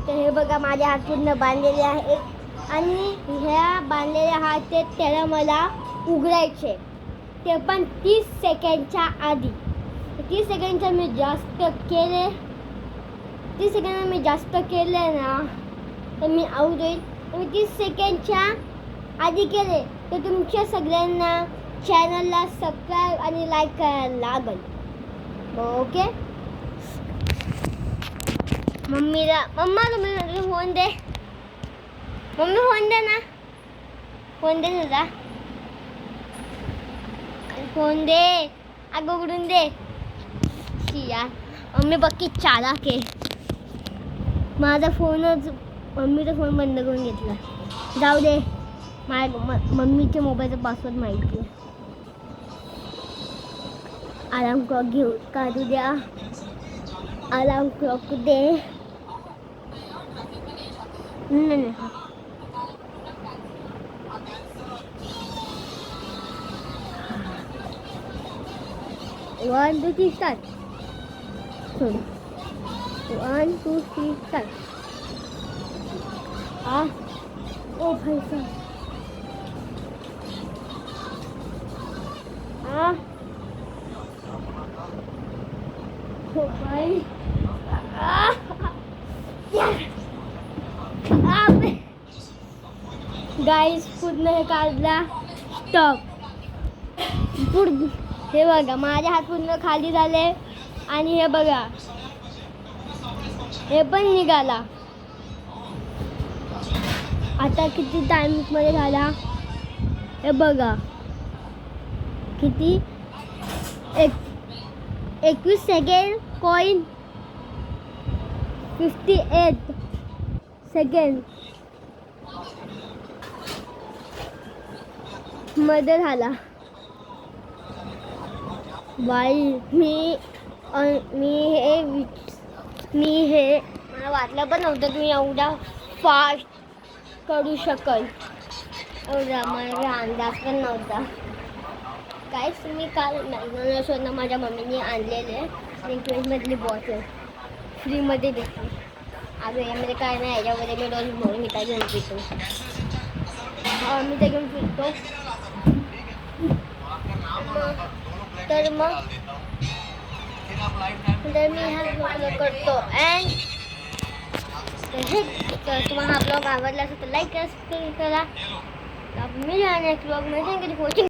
तर हे बघा माझे हात पूर्ण बांधलेले आहे आणि ह्या बांधलेल्या हात त्याला मला उघडायचे, ते पण 30 सेकंडच्या आधी. 30 सेकंडच्या मी जास्त केले, 30 सेकंड मी जास्त केले ना तर मी आऊट होईल. मी 30 सेकंडच्या आधी केले तर तुमच्या सगळ्यांना चॅनलला सबस्क्राईब आणि लाईक करायला लागेल. ओके. मम्मा तुम्ही फोन दे. मम्मी फोन दे ना, फोन दे तुझा, फोन दे, अगं उघडून दे. यार मम्मी बक्की चालाक आहे. माझा फोनच, मम्मीचा फोन बंद करून घेतला. जाऊ दे, माझ्या मम्मीच्या मोबाईलचा पासवर्ड माहिती आहे. अलार्म क्लॉक घेऊ काढू द्या, अलार्म क्लॉक दे. नाही 1 2 3 स्टार्ट. 1 2 3 स्टार्ट. ओ भाई साहब, ओ भाई, गाईस पूर्ण हे काढला. स्टॉप. हे बघा माझे हात पूर्ण खाली झाले आणि हे बघा हे पण निघाला. आता किती टाइममध्ये झाला हे बघा, किती 21 सेकंड कॉइन 58 सेकंड मध्ये झाला. बाई मी हे मला वाटलं पण नव्हतं की मी एवढा फास्ट करू शकल. एवढा मला अंदाज पण नव्हता. काहीच मी काल शोधणं माझ्या मम्मीने आणलेले रिक्वेस्टमधली बॉटल फ्रीमध्ये भेटली. अगं यामध्ये काय नाही, याच्यामध्ये मी रोज म्हणून मी काय घेऊन पितो. मी ते घेऊन फिरतो. तर मी हा ब्लॉग करतो. अँड तर तुम्हाला हा ब्लॉग आवडला असेल तर लाईक करा, सबस्क्राईब करा. मी नेक्स्ट ब्लॉग मध्ये थँक्यू फॉर वॉचिंग.